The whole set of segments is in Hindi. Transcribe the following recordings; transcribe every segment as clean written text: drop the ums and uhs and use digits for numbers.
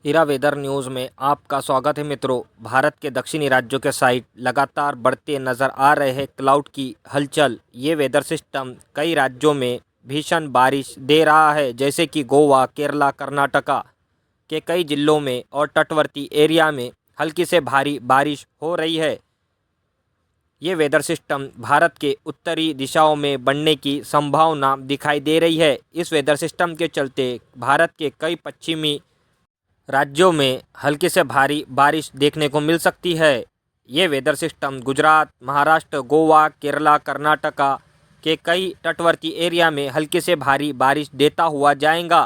इरा वेदर न्यूज़ में आपका स्वागत है मित्रों। भारत के दक्षिणी राज्यों के साइड लगातार बढ़ते नज़र आ रहे हैं क्लाउड की हलचल। ये वेदर सिस्टम कई राज्यों में भीषण बारिश दे रहा है, जैसे कि गोवा, केरला, कर्नाटका के कई जिलों में और तटवर्ती एरिया में हल्की से भारी बारिश हो रही है। ये वेदर सिस्टम भारत के उत्तरी दिशाओं में बढ़ने की संभावना दिखाई दे रही है। इस वेदर सिस्टम के चलते भारत के कई पश्चिमी राज्यों में हल्की से भारी बारिश देखने को मिल सकती है। ये वेदर सिस्टम गुजरात, महाराष्ट्र, गोवा, केरला, कर्नाटका के कई तटवर्ती एरिया में हल्की से भारी बारिश देता हुआ जाएगा।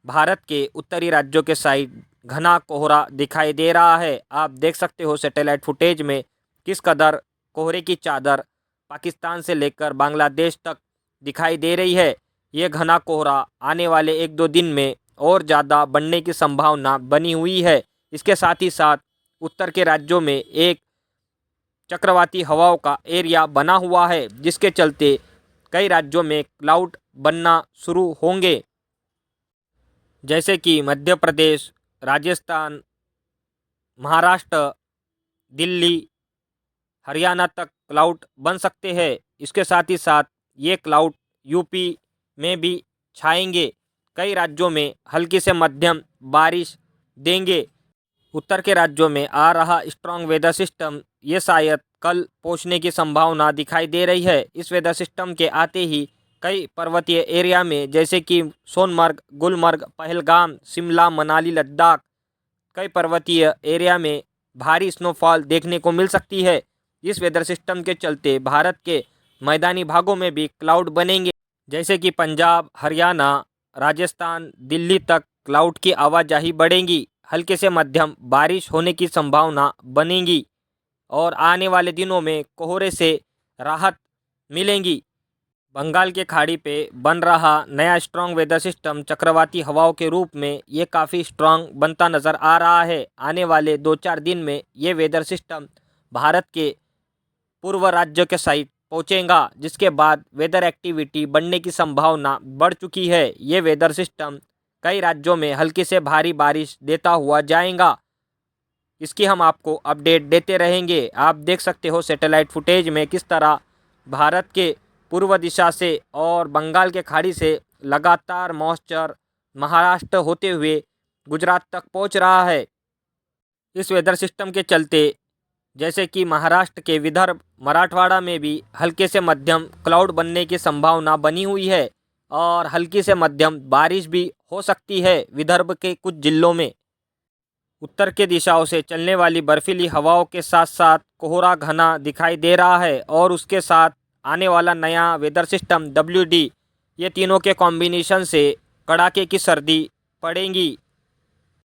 भारत के उत्तरी राज्यों के साइड घना कोहरा दिखाई दे रहा है। आप देख सकते हो सैटेलाइट फुटेज में किस कदर कोहरे की चादर पाकिस्तान से लेकर बांग्लादेश तक दिखाई दे रही है। ये घना कोहरा आने वाले एक दो दिन में और ज़्यादा बढ़ने की संभावना बनी हुई है। इसके साथ ही साथ उत्तर के राज्यों में एक चक्रवाती हवाओं का एरिया बना हुआ है, जिसके चलते कई राज्यों में क्लाउड बनना शुरू होंगे, जैसे कि मध्य प्रदेश, राजस्थान, महाराष्ट्र, दिल्ली, हरियाणा तक क्लाउड बन सकते हैं। इसके साथ ही साथ ये क्लाउड यूपी में भी छाएंगे। कई राज्यों में हल्की से मध्यम बारिश देंगे। उत्तर के राज्यों में आ रहा स्ट्रॉन्ग वेदर सिस्टम ये शायद कल पहुंचने की संभावना दिखाई दे रही है। इस वेदर सिस्टम के आते ही कई पर्वतीय एरिया में, जैसे कि सोनमर्ग, गुलमर्ग, पहलगाम, शिमला, मनाली, लद्दाख, कई पर्वतीय एरिया में भारी स्नोफॉल देखने को मिल सकती है। इस वेदर सिस्टम के चलते भारत के मैदानी भागों में भी क्लाउड बनेंगे, जैसे कि पंजाब, हरियाणा, राजस्थान, दिल्ली तक क्लाउड की आवाजाही बढ़ेगी। हल्के से मध्यम बारिश होने की संभावना बनेगी और आने वाले दिनों में कोहरे से राहत मिलेंगी। बंगाल के खाड़ी पे बन रहा नया स्ट्रॉन्ग वेदर सिस्टम चक्रवाती हवाओं के रूप में ये काफ़ी स्ट्रॉन्ग बनता नज़र आ रहा है। आने वाले 2-4 दिन में ये वेदर सिस्टम भारत के पूर्व राज्यों के साइड पहुंचेगा, जिसके बाद वेदर एक्टिविटी बढ़ने की संभावना बढ़ चुकी है। ये वेदर सिस्टम कई राज्यों में हल्की से भारी बारिश देता हुआ जाएगा। इसकी हम आपको अपडेट देते रहेंगे। आप देख सकते हो सैटेलाइट फुटेज में किस तरह भारत के पूर्व दिशा से और बंगाल के खाड़ी से लगातार मॉइस्चर महाराष्ट्र होते हुए गुजरात तक पहुंच रहा है। इस वेदर सिस्टम के चलते, जैसे कि महाराष्ट्र के विदर्भ, मराठवाड़ा में भी हल्के से मध्यम क्लाउड बनने की संभावना बनी हुई है और हल्की से मध्यम बारिश भी हो सकती है विदर्भ के कुछ जिलों में। उत्तर के दिशाओं से चलने वाली बर्फीली हवाओं के साथ साथ कोहरा घना दिखाई दे रहा है और उसके साथ आने वाला नया वेदर सिस्टम WD, ये तीनों के कॉम्बिनेशन से कड़ाके की सर्दी पड़ेगी